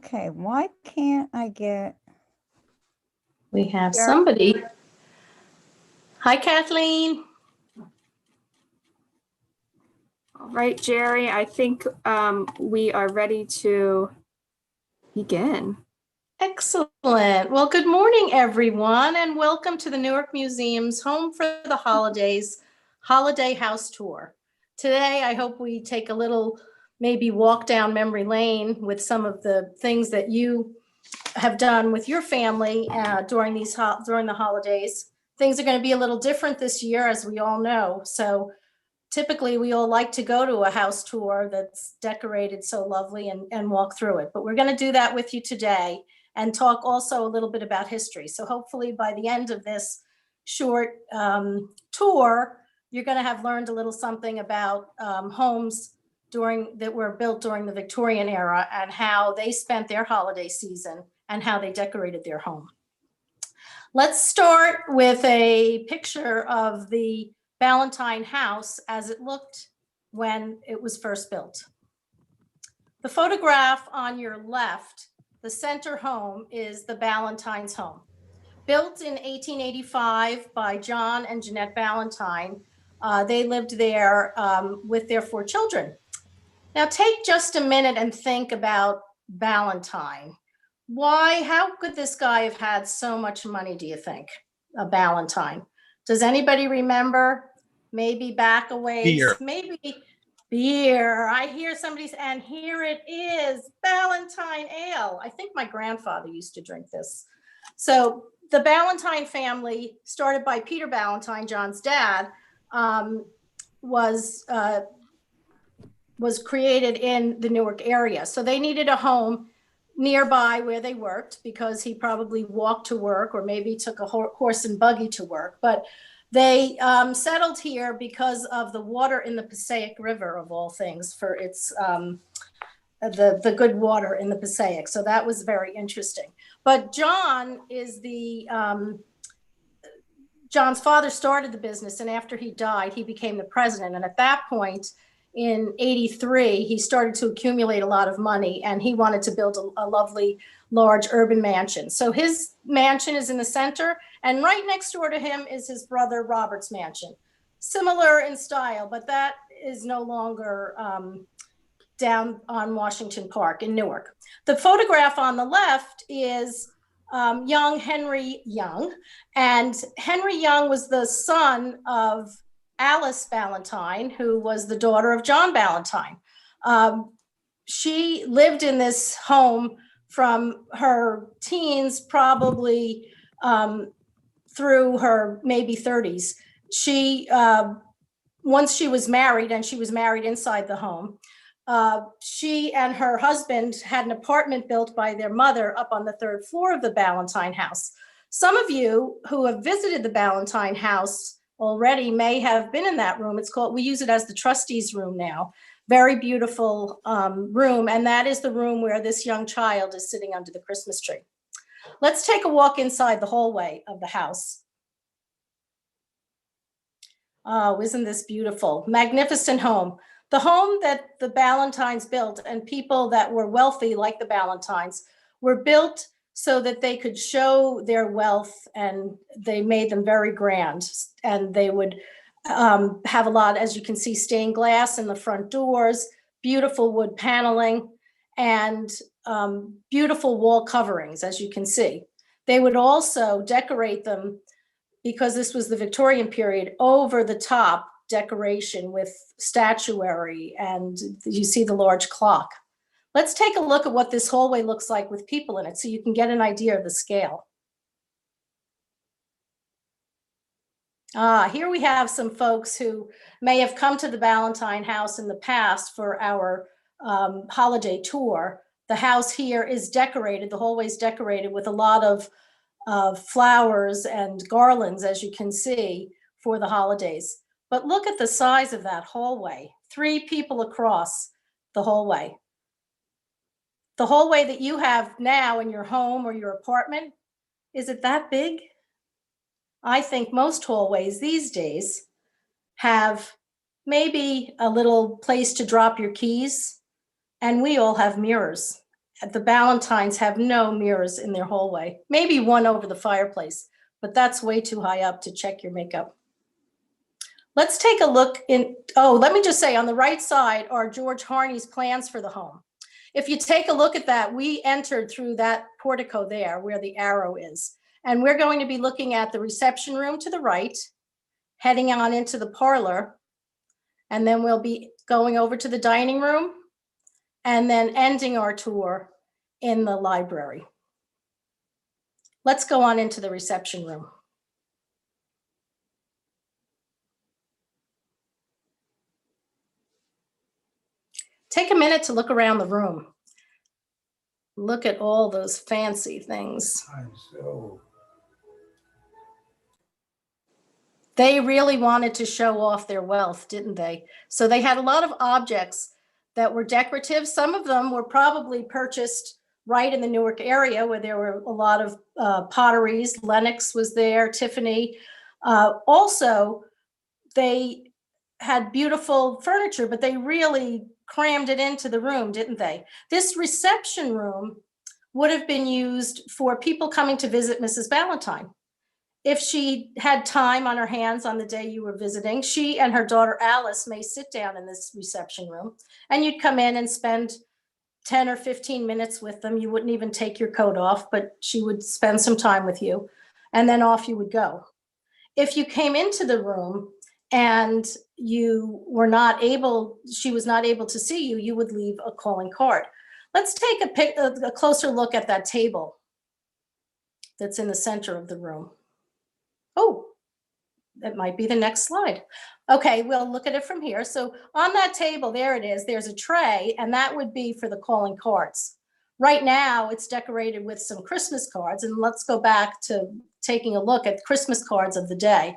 Okay, why can't I get... We have Jerry? somebody. Hi, Kathleen. All right, Jerry, I think we are ready to begin. Excellent. Well, good morning, everyone, and welcome to the Newark Museum's Home for the Holidays Holiday House Tour. Today, I hope we take a little maybe walk down memory lane with some of the things that you have done with your family during the holidays. Things are going to be a little different this year, as we all know. So typically we all like to go to a house tour that's decorated so lovely and walk through it. But we're going to do that with you today and talk also a little bit about history. So hopefully by the end of this short tour, you're going to have learned a little something about homes that were built during the Victorian era and how they spent their holiday season and how they decorated their home. Let's start with a picture of the Ballantine House as it looked when it was first built. The photograph on your left, the center home, is the Ballantine's home. Built in 1885 by John and Jeanette Ballantine. They lived there with their 4 children. Now take just a minute and think about Ballantine. How could this guy have had so much money, do you think, a Ballantine? Does anybody remember? Maybe back a ways, Beer. Maybe beer. I hear somebody's, and here it is, Ballantine Ale. I think my grandfather used to drink this. So the Ballantine family, started by Peter Ballantine, John's dad, was created in the Newark area. So they needed a home nearby where they worked because he probably walked to work or maybe took a horse and buggy to work. But they settled here because of the water in the Passaic River, of all things, for its the good water in the Passaic. So that was very interesting. But John is John's father started the business, and after he died, he became the president. And at that point, in '83, he started to accumulate a lot of money, and he wanted to build a lovely, large urban mansion. So his mansion is in the center, and right next door to him is his brother Robert's mansion. Similar in style, but that is no longer down on Washington Park in Newark. The photograph on the left is young Henry Young, and Henry Young was the son of Alice Ballantine, who was the daughter of John Ballantine. She lived in this home from her teens, probably through her maybe 30s. Once she was married, and she was married inside the home, she and her husband had an apartment built by their mother up on the 3rd floor of the Ballantine House. Some of you who have visited the Ballantine House already may have been in that room. We use it as the trustees' room now. Very beautiful room, and that is the room where this young child is sitting under the Christmas tree. Let's take a walk inside the hallway of the house. Oh, isn't this beautiful? Magnificent home. The home that the Ballantines built, and people that were wealthy like the Ballantines, were built so that they could show their wealth, and they made them very grand. And they would have a lot, as you can see, stained glass in the front doors, beautiful wood paneling, and beautiful wall coverings, as you can see. They would also decorate them, because this was the Victorian period, over the top decoration with statuary, and you see the large clock. Let's take a look at what this hallway looks like with people in it so you can get an idea of the scale. Here we have some folks who may have come to the Ballantine House in the past for our holiday tour. The house here is decorated, the hallway is decorated with a lot of flowers and garlands, as you can see, for the holidays. But look at the size of that hallway, 3 people across the hallway. The hallway that you have now in your home or your apartment, is it that big? I think most hallways these days have maybe a little place to drop your keys, and we all have mirrors the Ballantines have no mirrors in their hallway, maybe one over the fireplace, but that's way too high up to check your makeup. Let's take a look in, oh, let me just say on the right side are George Harney's plans for the home. If you take a look at that, we entered through that portico there where the arrow is. And we're going to be looking at the reception room to the right, heading on into the parlor, and then we'll be going over to the dining room and then ending our tour in the library. Let's go on into the reception room. Take a minute to look around the room. Look at all those fancy things. They really wanted to show off their wealth, didn't they? So they had a lot of objects that were decorative. Some of them were probably purchased right in the Newark area where there were a lot of potteries. Lenox was there, Tiffany. Also, they had beautiful furniture, but they really crammed it into the room, didn't they? This reception room would have been used for people coming to visit Mrs. Ballantine. If she had time on her hands on the day you were visiting, she and her daughter Alice may sit down in this reception room and you'd come in and spend 10 or 15 minutes with them. You wouldn't even take your coat off, but she would spend some time with you and then off you would go. If you came into the room and you were not able, she was not able to see you, you would leave a calling card. Let's take a closer look at that table that's in the center of the room. Oh, that might be the next slide. Okay, we'll look at it from here. So on that table, there it is, there's a tray, and that would be for the calling cards. Right now, it's decorated with some Christmas cards, and let's go back to taking a look at Christmas cards of the day.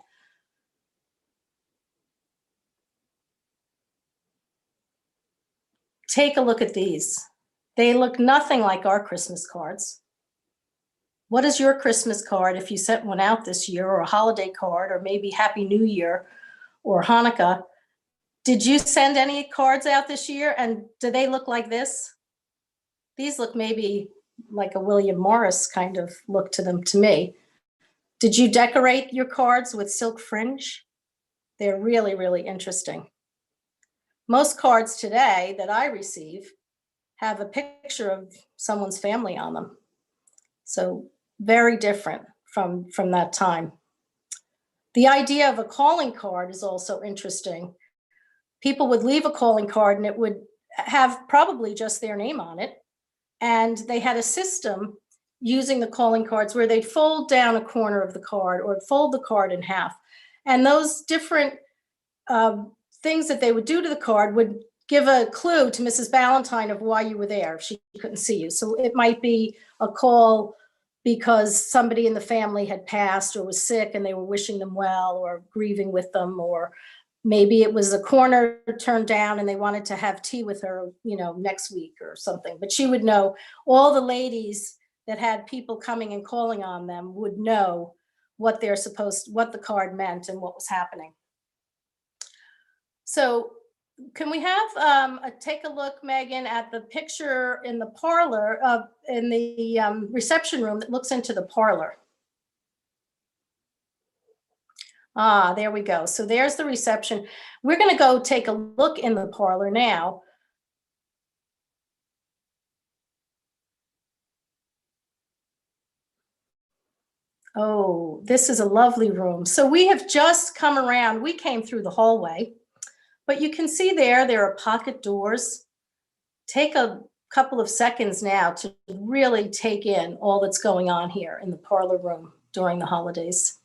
Take a look at these. They look nothing like our Christmas cards. What is your Christmas card if you sent one out this year, or a holiday card, or maybe Happy New Year or Hanukkah? Did you send any cards out this year, and do they look like this? These look maybe like a William Morris kind of look to them to me. Did you decorate your cards with silk fringe? They're really, really interesting. Most cards today that I receive have a picture of someone's family on them. So very different from that time. The idea of a calling card is also interesting. People would leave a calling card and it would have probably just their name on it. And they had a system using the calling cards where they'd fold down a corner of the card or fold the card in half. And those different things that they would do to the card would give a clue to Mrs. Ballantine of why you were there if she couldn't see you. So it might be a call because somebody in the family had passed or was sick and they were wishing them well or grieving with them, or maybe it was a corner turned down and they wanted to have tea with her, you know, next week or something. But she would know, all the ladies that had people coming and calling on them would know what they're supposed, what the card meant and what was happening. So can we have take a look, Megan, at the picture in the parlor, in the reception room that looks into the parlor? Ah, there we go. So there's the reception. We're going to go take a look in the parlor now. Oh, this is a lovely room. So we have just come around. We came through the hallway, but you can see there are pocket doors. Take a couple of seconds now to really take in all that's going on here in the parlor room during the holidays.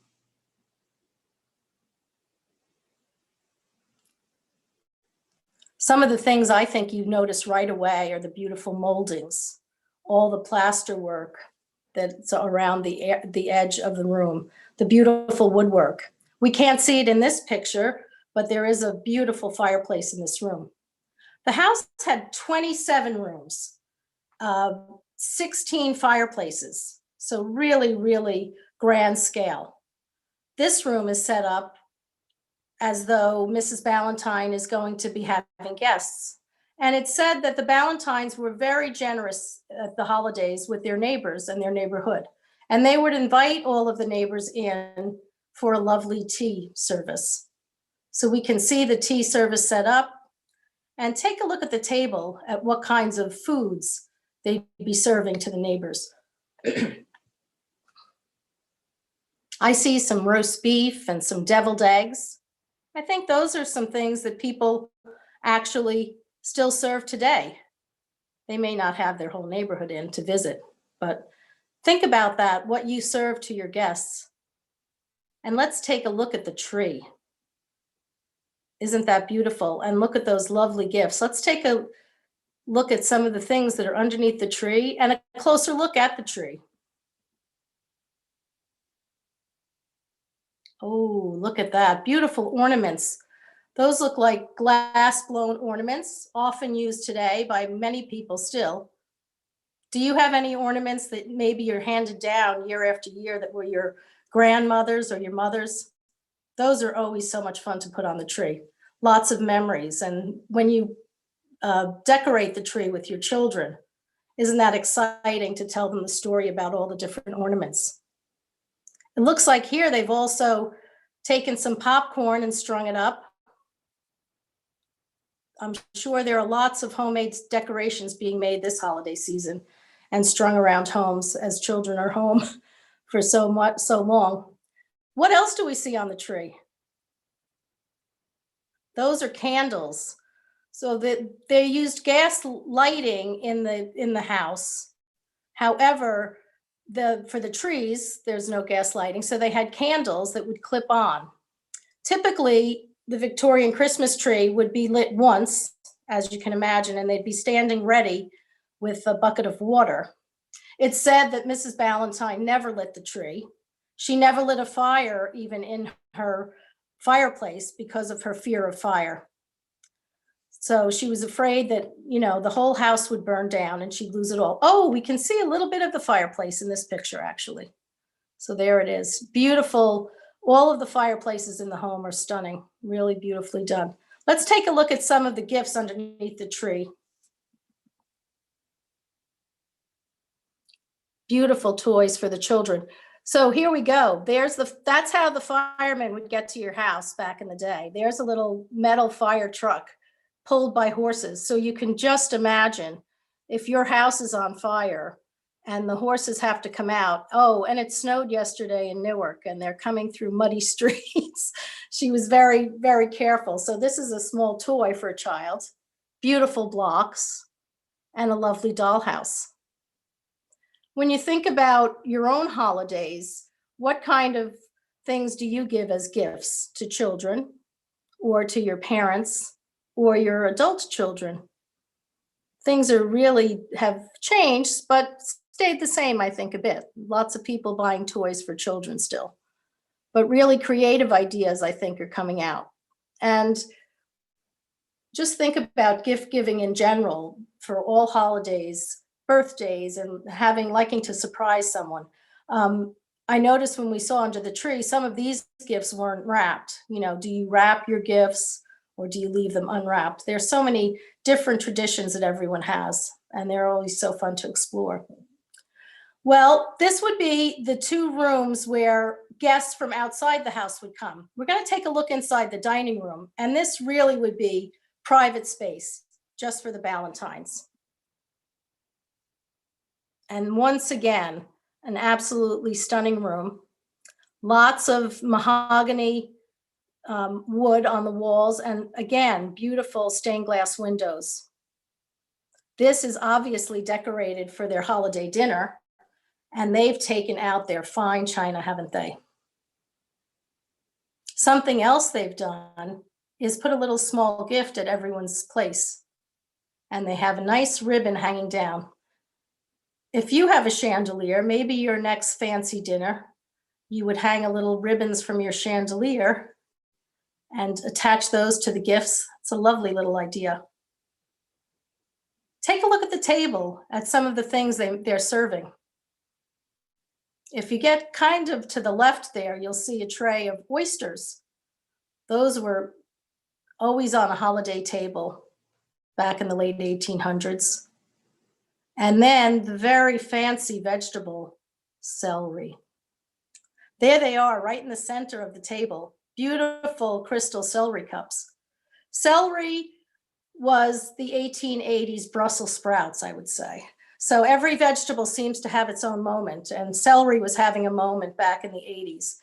Some of the things I think you notice right away are the beautiful moldings, all the plaster work that's around the edge of the room, the beautiful woodwork. We can't see it in this picture, but there is a beautiful fireplace in this room. The house had 27 rooms, 16 fireplaces, so really, really grand scale. This room is set up as though Mrs. Ballantine is going to be having guests. And it said that the Ballantines were very generous at the holidays with their neighbors and their neighborhood. And they would invite all of the neighbors in for a lovely tea service. So we can see the tea service set up and take a look at the table at what kinds of foods they'd be serving to the neighbors. I see some roast beef and some deviled eggs. I think those are some things that people actually still serve today. They may not have their whole neighborhood in to visit, but think about that, what you serve to your guests. And let's take a look at the tree. Isn't that beautiful? And look at those lovely gifts. Let's take a look at some of the things that are underneath the tree and a closer look at the tree. Oh, look at that. Beautiful ornaments. Those look like glass blown ornaments, often used today by many people still. Do you have any ornaments that maybe you're handed down year after year that were your grandmother's or your mother's? Those are always so much fun to put on the tree. Lots of memories. And when you decorate the tree with your children, isn't that exciting to tell them the story about all the different ornaments? It looks like here they've also taken some popcorn and strung it up. I'm sure there are lots of homemade decorations being made this holiday season and strung around homes as children are home for so long. What else do we see on the tree? Those are candles. So that they used gas lighting in the house. However, for the trees, there's no gas lighting, so they had candles that would clip on. Typically, the Victorian Christmas tree would be lit once, as you can imagine, and they'd be standing ready with a bucket of water. It's said that Mrs. Ballantine never lit the tree. She never lit a fire even in her fireplace because of her fear of fire. So she was afraid that, the whole house would burn down and she'd lose it all. Oh, we can see a little bit of the fireplace in this picture, actually. So there it is. Beautiful. All of the fireplaces in the home are stunning, really beautifully done. Let's take a look at some of the gifts underneath the tree. Beautiful toys for the children. So here we go. That's how the firemen would get to your house back in the day. There's a little metal fire truck pulled by horses. So you can just imagine if your house is on fire and the horses have to come out. Oh, and it snowed yesterday in Newark and they're coming through muddy streets. She was very, very careful. So this is a small toy for a child, beautiful blocks, and a lovely dollhouse. When you think about your own holidays, what kind of things do you give as gifts to children or to your parents or your adult children? Things really have changed, but stayed the same, I think, a bit. Lots of people buying toys for children still. But really creative ideas, I think, are coming out. And just think about gift giving in general for all holidays, birthdays, and liking to surprise someone. I noticed when we saw under the tree, some of these gifts weren't wrapped. Do you wrap your gifts or do you leave them unwrapped? There's so many different traditions that everyone has, and they're always so fun to explore. Well, this would be the two rooms where guests from outside the house would come. We're going to take a look inside the dining room, and this really would be private space just for the Ballantines. And once again, an absolutely stunning room. Lots of mahogany wood on the walls, and again, beautiful stained glass windows. This is obviously decorated for their holiday dinner, and they've taken out their fine china, haven't they? Something else they've done is put a little small gift at everyone's place, and they have a nice ribbon hanging down. If you have a chandelier, maybe your next fancy dinner, you would hang a little ribbons from your chandelier and attach those to the gifts. It's a lovely little idea. Take a look at the table, at some of the things they're serving. If you get kind of to the left there, you'll see a tray of oysters. Those were always on a holiday table back in the late 1800s. And then the very fancy vegetable celery. There they are, right in the center of the table. Beautiful crystal celery cups. Celery was the 1880s Brussels sprouts, I would say. So every vegetable seems to have its own moment, and celery was having a moment back in the 80s.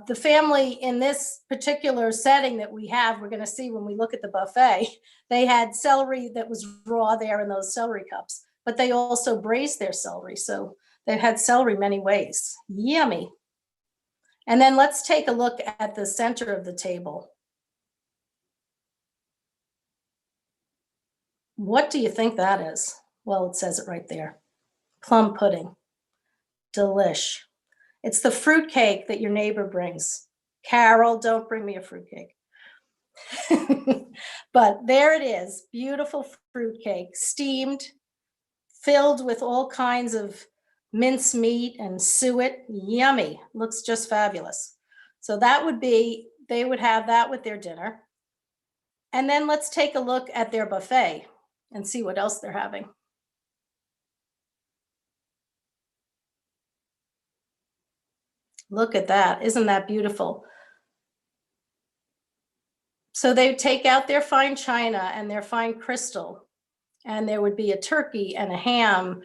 The family in this particular setting that we have, we're going to see when we look at the buffet, they had celery that was raw there in those celery cups, but they also braised their celery. So they had celery many ways. Yummy. And then let's take a look at the center of the table. What do you think that is? Well, it says it right there. Plum pudding. Delish. It's the fruit cake that your neighbor brings. Carol, don't bring me a fruit cake. But there it is. Beautiful fruit cake, steamed, filled with all kinds of mince meat and suet. Yummy. Looks just fabulous. So that would be, they would have that with their dinner. And then let's take a look at their buffet and see what else they're having. Look at that. Isn't that beautiful? So they take out their fine china and their fine crystal, and there would be a turkey and a ham.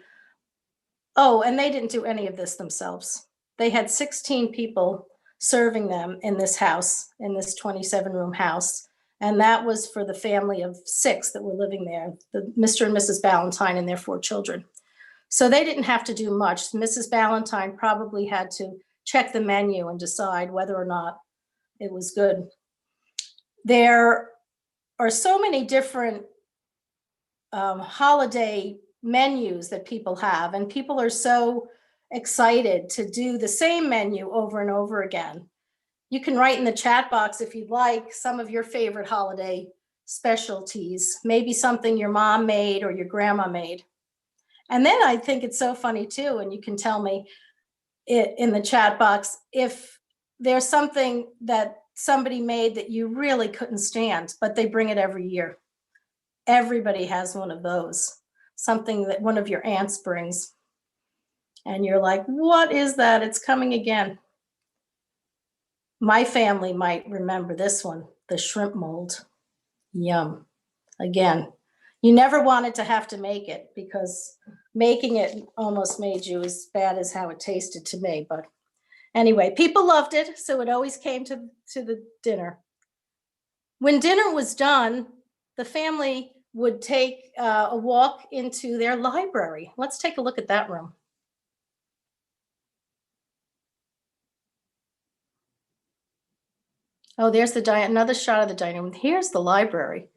Oh, and they didn't do any of this themselves. They had 16 people serving them in this house, in this 27-room house. And that was for the family of 6 that were living there, the Mr. and Mrs. Ballantine and their 4 children. So they didn't have to do much. Mrs. Ballantine probably had to check the menu and decide whether or not it was good. There are so many different holiday menus that people have, and people are so excited to do the same menu over and over again. You can write in the chat box if you'd like some of your favorite holiday specialties, maybe something your mom made or your grandma made. And then I think it's so funny too, and you can tell me it in the chat box if there's something that somebody made that you really couldn't stand, but they bring it every year. Everybody has one of those, something that one of your aunts brings. And you're like, what is that? It's coming again. My family might remember this one, the shrimp mold. Yum. Again, you never wanted to have to make it because making it almost made you as bad as how it tasted to me. But anyway, people loved it, so it always came to the dinner. When dinner was done, the family would take a walk into their library. Let's take a look at that room. Oh, there's another shot of the dining room. Here's the library.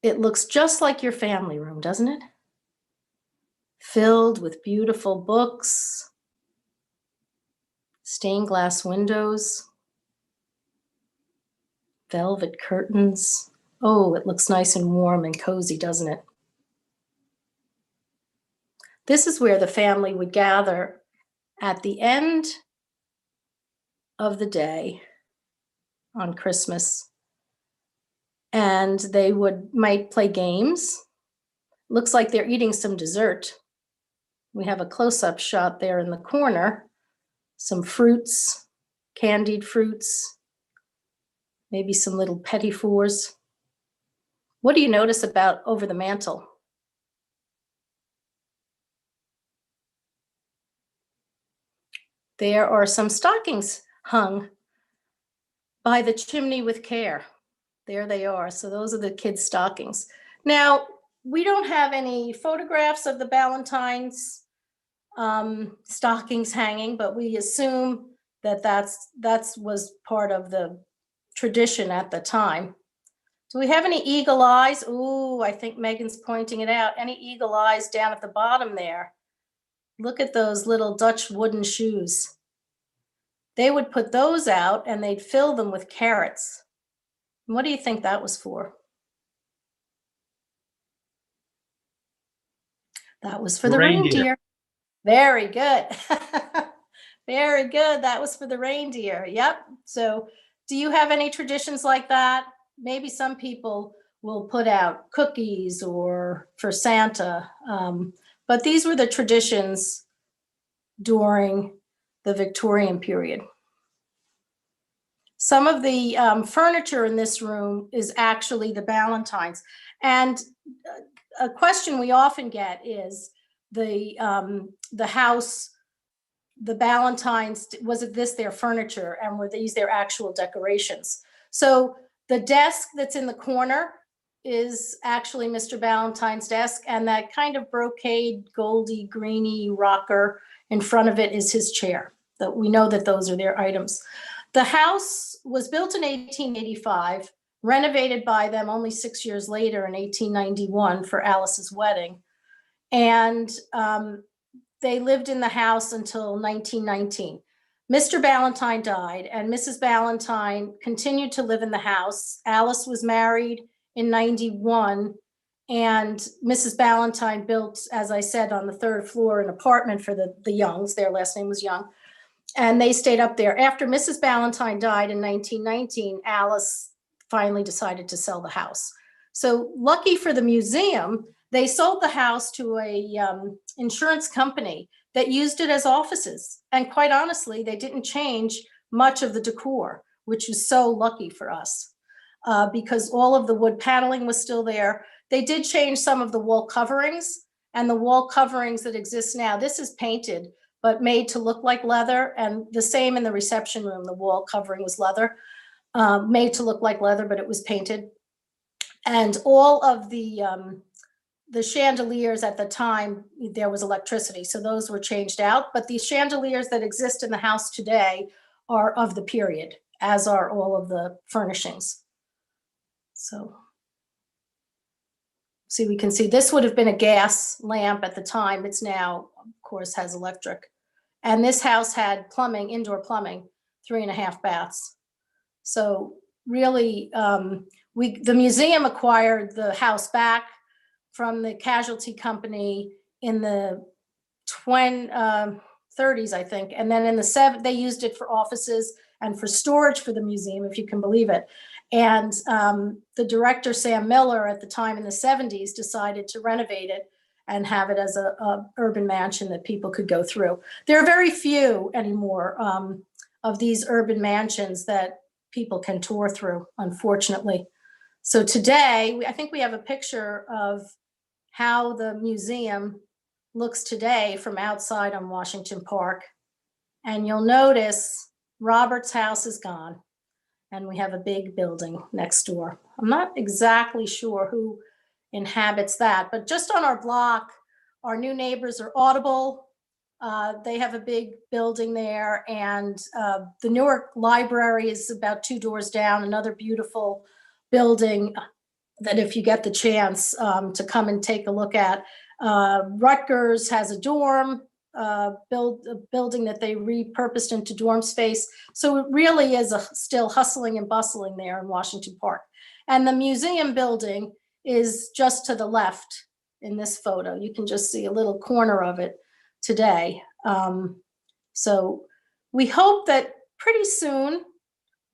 It looks just like your family room, doesn't it? Filled with beautiful books, stained glass windows, velvet curtains. Oh, it looks nice and warm and cozy, doesn't it? This is where the family would gather at the end of the day on Christmas, and they might play games. Looks like they're eating some dessert. We have a close-up shot there in the corner. Some fruits, candied fruits, maybe some little petit fours. What do you notice about over the mantle? There are some stockings hung by the chimney with care. There they are. So those are the kids' stockings. Now, we don't have any photographs of the Ballantines stockings hanging, but we assume that that was part of the tradition at the time. Do we have any eagle eyes? Ooh, I think Megan's pointing it out. Any eagle eyes down at the bottom there? Look at those little Dutch wooden shoes. They would put those out and they'd fill them with carrots. What do you think that was for? That was for the reindeer. Very good. Very good. That was for the reindeer. Yep. So do you have any traditions like that? Maybe some people will put out cookies or for Santa. But these were the traditions during the Victorian period. Some of the furniture in this room is actually the Ballantines. And a question we often get is the house, the Ballantines, was it this their furniture, and were these their actual decorations? So the desk that's in the corner is actually Mr. Ballantine's desk, and that kind of brocade, goldy, greeny rocker in front of it is his chair. That we know that those are their items. The house was built in 1885, renovated by them only 6 years later in 1891 for Alice's wedding. And they lived in the house until 1919. Mr. Ballantine died, and Mrs. Ballantine continued to live in the house. Alice was married in 91, and Mrs. Ballantine built, as I said, on the third floor, an apartment for the Youngs. Their last name was Young. And they stayed up there. After Mrs. Ballantine died in 1919, Alice finally decided to sell the house. So lucky for the museum, they sold the house to a insurance company that used it as offices. And quite honestly, they didn't change much of the decor, which was so lucky for us because all of the wood paneling was still there. They did change some of the wall coverings, and the wall coverings that exist now, this is painted, but made to look like leather. And the same in the reception room, the wall covering was leather, made to look like leather, but it was painted. And all of the chandeliers at the time, there was electricity, so those were changed out. But the chandeliers that exist in the house today are of the period, as are all of the furnishings. So, see, we can see this would have been a gas lamp at the time. It's now, of course, has electric. And this house had plumbing, indoor plumbing, 3.5 baths. So really, the museum acquired the house back from the casualty company in the 30s, I think. And then in the 70s, they used it for offices and for storage for the museum, if you can believe it. And the director, Sam Miller, at the time in the 70s, decided to renovate it and have it as a urban mansion that people could go through. There are very few anymore of these urban mansions that people can tour through, unfortunately. So today, I think we have a picture of how the museum looks today from outside on Washington Park. And you'll notice Robert's house is gone, and we have a big building next door. I'm not exactly sure who inhabits that, but just on our block, our new neighbors are Audible. They have a big building there, and the Newark Library is about 2 doors down, another beautiful building that if you get the chance to come and take a look at. Rutgers has a dorm building that they repurposed into dorm space. So it really is still hustling and bustling there in Washington Park. And the museum building is just to the left in this photo. You can just see a little corner of it today. So we hope that pretty soon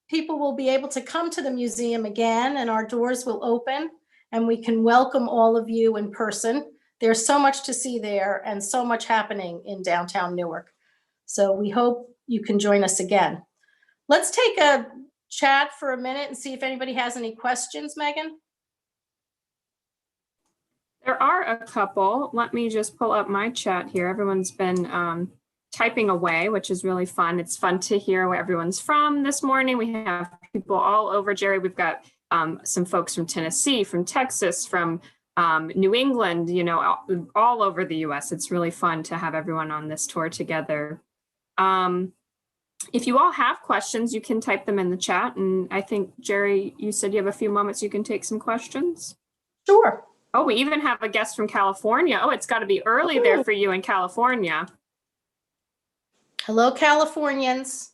people will be able to come to the museum again, and our doors will open and we can welcome all of you in person. There's so much to see there and so much happening in downtown Newark. So we hope you can join us again. Let's take a chat for a minute and see if anybody has any questions, Megan. There are a couple. Let me just pull up my chat here. Everyone's been typing away, which is really fun. It's fun to hear where everyone's from this morning. We have people all over, Jerry. We've got some folks from Tennessee, from Texas, from New England, you know, all over the US. It's really fun to have everyone on this tour together. If you all have questions, you can type them in the chat. And I think, Jerry, you said you have a few moments you can take some questions. Sure. Oh, we even have a guest from California. Oh, it's got to be early there for you in California. Hello, Californians.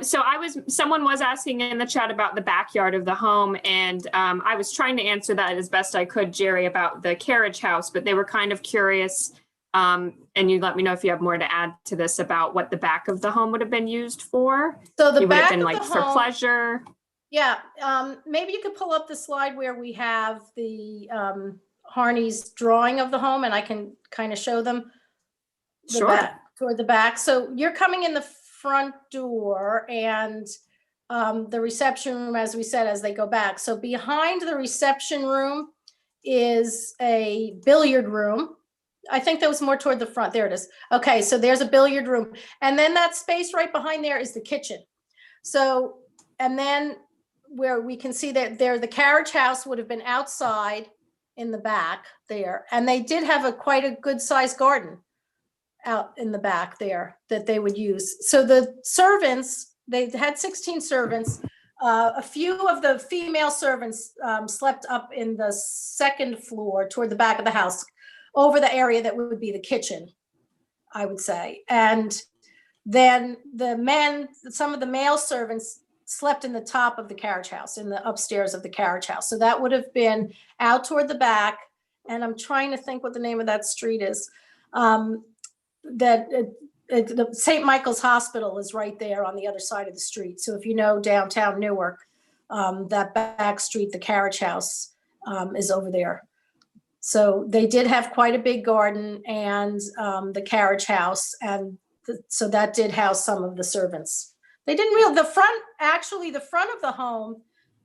So someone was asking in the chat about the backyard of the home, and I was trying to answer that as best I could, Jerry, about the carriage house, but they were kind of curious, and you let me know if you have more to add to this about what the back of the home would have been used for. So the it would back have been of like the for home, pleasure. Yeah, maybe you could pull up the slide where we have the Harney's drawing of the home, and I can kind of show them the Sure. back, toward the back. So you're coming in the front door, and the reception room, as we said, as they go back. So behind the reception room is a billiard room. I think that was more toward the front. There it is. Okay, so there's a billiard room. And then that space right behind there is the kitchen. So, and then where we can see that there, the carriage house would have been outside in the back there. And they did have quite a good sized garden out in the back there that they would use. So the servants, they had 16 servants. A few of the female servants slept up in the second floor toward the back of the house, over the area that would be the kitchen, I would say. And then the men, some of the male servants slept in the top of the carriage house, in the upstairs of the carriage house. So that would have been out toward the back. And I'm trying to think what the name of that street is. The St. Michael's Hospital is right there on the other side of the street. So if you know downtown Newark, that back street, the carriage house, is over there. So they did have quite a big garden and the carriage house, and so that did house some of the servants. They didn't really, the front of the home,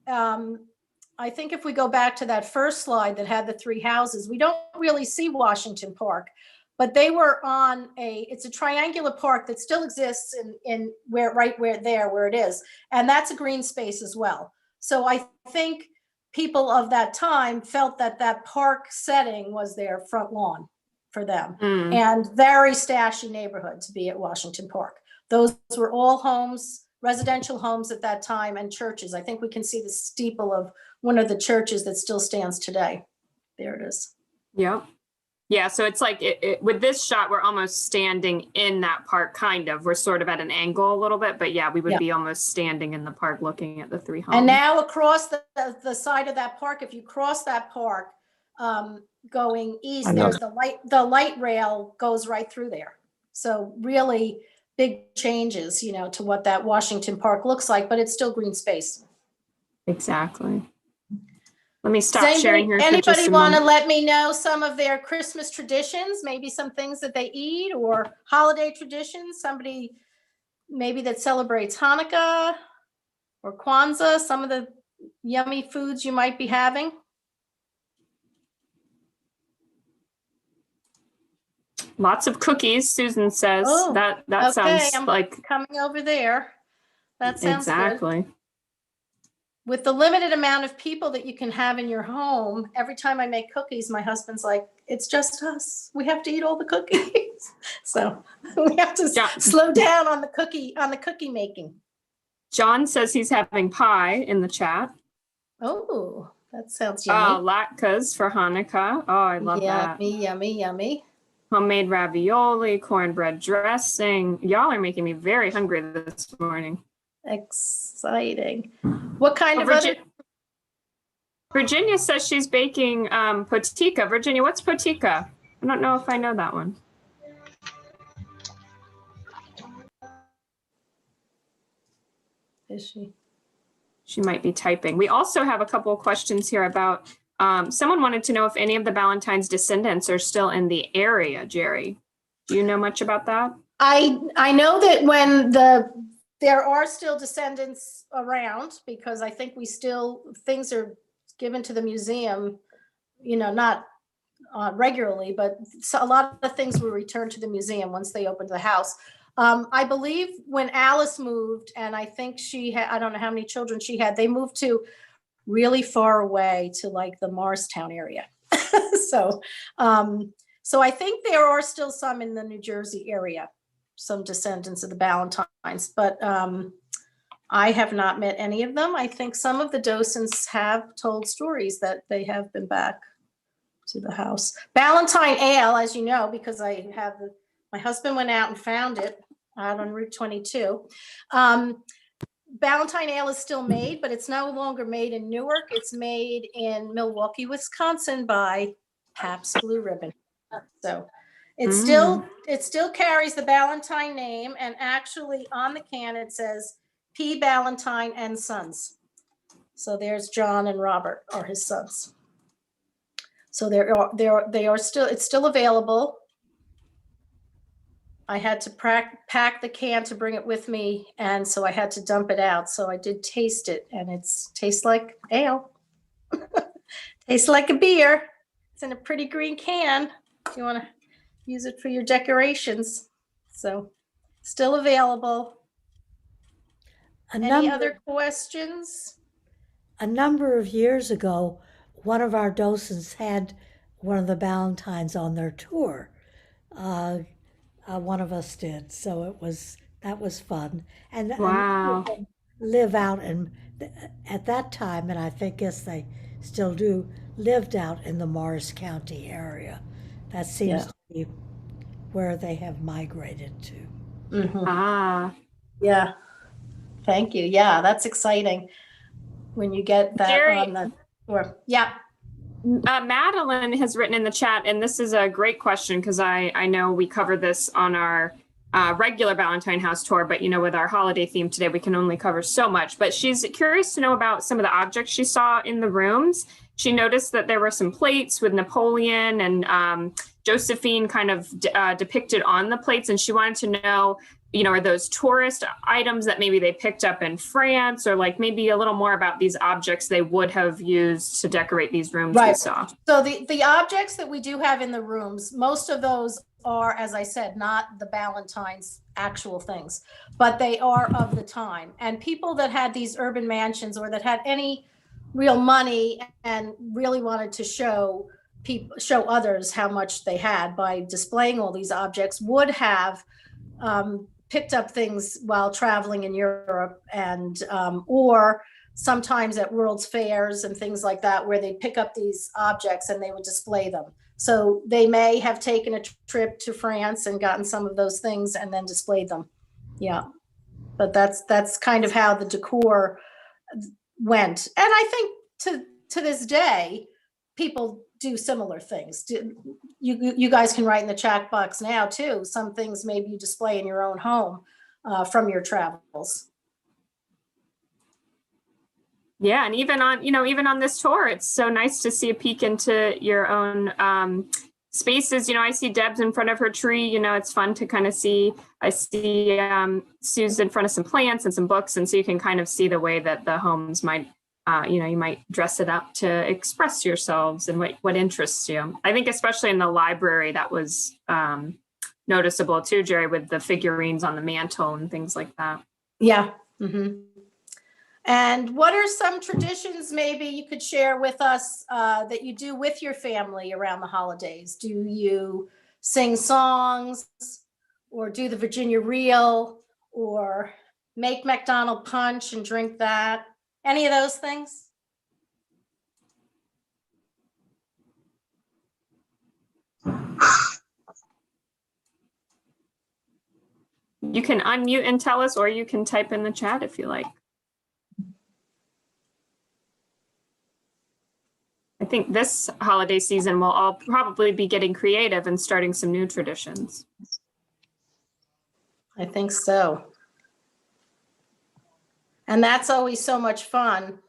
I think if we go back to that first slide that had the three houses, we don't really see Washington Park. But they were on it's a triangular park that still exists in where it is. And that's a green space as well. So I think people of that time felt that that park setting was their front lawn for them. And very stashy neighborhood to be at Washington Park. Those were all homes, residential homes at that time, and churches. I think we can see the steeple of one of the churches that still stands today. There it is. Yep. Yeah, so it's like with this shot, we're almost standing in that park, kind of. We're sort of at an angle a little bit, but yeah, we would be almost standing in the park looking at the three homes. And now across the side of that park, if you cross that park going east, there's the light rail goes right through there. So really big changes, to what that Washington Park looks like, but it's still green space. Exactly. Let me stop sharing here. Anybody want to let me know some of their Christmas traditions, maybe some things that they eat, or holiday traditions? Somebody maybe that celebrates Hanukkah or Kwanzaa, some of the yummy foods you might be having. Lots of cookies, Susan says. Oh, that okay, sounds I'm like coming over there. That sounds exactly. good. With the limited amount of people that you can have in your home, every time I make cookies, my husband's like, it's just us. We have to eat all the cookies. So we have to slow down on the cookie making. John says he's having pie in the chat. Oh, that sounds yummy. Latkes for Hanukkah. Oh, I love that. Yummy, yummy, yummy. Homemade ravioli, cornbread dressing. Y'all are making me very hungry this morning. Exciting. What kind of other? Virginia says she's baking potica. Virginia, what's potica? I don't know if I know that one. Is she? She might be typing. We also have a couple of questions here about someone wanted to know if any of the Ballantines descendants are still in the area, Jerry. Do you know much about that? I know that when there are still descendants around, because I think things are given to the museum, not regularly, but a lot of things were returned to the museum once they opened the house. I believe when Alice moved, and I think she had, I don't know how many children she had, they moved to really far away to like the Morristown area. So I think there are still some in the New Jersey area, some descendants of the Ballantines, but I have not met any of them. I think some of the docents have told stories that they have been back to the house. Ballantine Ale, as you know, because my husband went out and found it out on Route 22. Ballantine Ale is still made, but it's no longer made in Newark. It's made in Milwaukee, Wisconsin by Pabst Blue Ribbon. So it still carries the Ballantine name, and actually on the can it says P. Ballantine and Sons. So there's John and Robert are his sons. So they are still, it's still available. I had to pack the can to bring it with me, and so I had to dump it out. So I did taste it, and tastes like ale. Tastes like a beer. It's in a pretty green can. If you want to use it for your decorations. So still available. Any other questions? A number of years ago, one of our docents had one of the Ballantines on their tour. One of us did, so that was fun. And Wow. live out at that time, and I think yes they still do, lived out in the Morris County area. That seems to be where they have migrated to. Mm-hmm. Ah. Yeah. Thank you. Yeah, that's exciting when you get that Jerry, on the tour. Yeah. Madeline has written in the chat, and this is a great question because I know we cover this on our regular Ballantine House tour, but with our holiday theme today, we can only cover so much. But she's curious to know about some of the objects she saw in the rooms. She noticed that there were some plates with Napoleon and Josephine kind of depicted on the plates, and she wanted to know, are those tourist items that maybe they picked up in France, or like maybe a little more about these objects they would have used to decorate these rooms we saw. So the objects that we do have in the rooms, most of those are, as I said, not the Ballantines' actual things, but they are of the time. And people that had these urban mansions or that had any real money and really wanted to show others how much they had by displaying all these objects would have picked up things while traveling in Europe, and or sometimes at World's Fairs and things like that, where they pick up these objects and they would display them. So they may have taken a trip to France and gotten some of those things and then displayed them. Yeah, but that's kind of how the decor went. And I think to this day, people do similar things. You guys can write in the chat box now too. Some things maybe you display in your own home from your travels. Yeah, and even on this tour, it's so nice to see a peek into your own spaces. I see Deb's in front of her tree. It's fun to kind of see. I see Sue's in front of some plants and some books, and so you can kind of see the way that the homes might, you might dress it up to express yourselves and what interests you. I think especially in the library that was noticeable too, Jerry, with the figurines on the mantle and things like that. Yeah. Mm-hmm. And what are some traditions maybe you could share with us that you do with your family around the holidays? Do you sing songs or do the Virginia Reel or make McDonald punch and drink that? Any of those things? You can unmute and tell us, or you can type in the chat if you like. I think this holiday season we'll all probably be getting creative and starting some new traditions. I think so. And that's always so much fun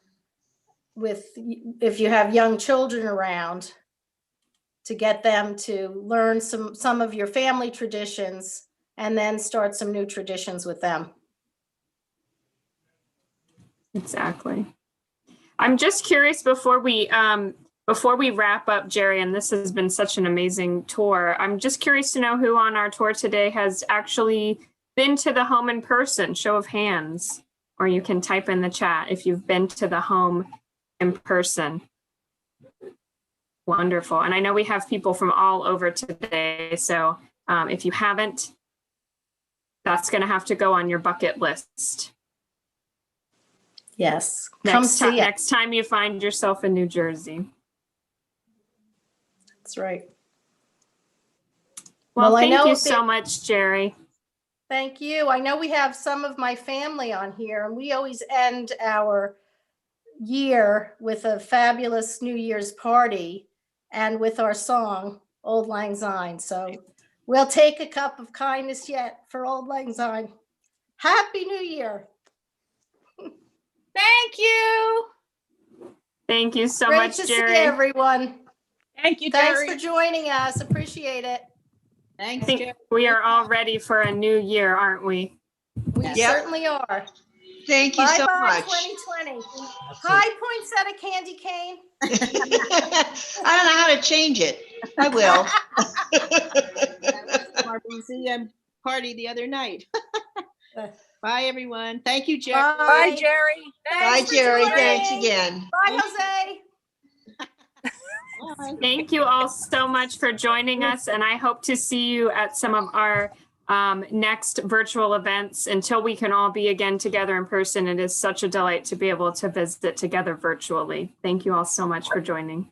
if you have young children around, to get them to learn some of your family traditions and then start some new traditions with them. Exactly. I'm just curious before we wrap up, Jerry, and this has been such an amazing tour. I'm just curious to know who on our tour today has actually been to the home in person. Show of hands, or you can type in the chat if you've been to the home in person. Wonderful. And I know we have people from all over today. So if you haven't, that's going to have to go on your bucket list. Yes. Next time you find yourself in New Jersey. That's right. Well, thank you so much, Jerry. Thank you. I know we have some of my family on here, and we always end our year with a fabulous New Year's party and with our song, Auld Lang Syne. So we'll take a cup of kindness yet for Auld Lang Syne. Happy New Year. Thank you. Thank you so Great much, to see Jerry. everyone. Thank you, Thanks Jerry. for joining us. Appreciate it. I Thanks, think Jerry. we are all ready for a new year, aren't we? We Yep. certainly are. Thank you so Bye-bye, much. 2020. High Point set a candy cane. I don't know how to change it. I will. That was from our museum party the other night. Bye, everyone. Thank you, Jerry. Bye. Jerry. Bye, Thanks for Jerry. joining. Thanks again. Bye, Jose. Bye. Thank you all so much for joining us, and I hope to see you at some of our next virtual events. Until we can all be again together in person, it is such a delight to be able to visit together virtually. Thank you all so much for joining.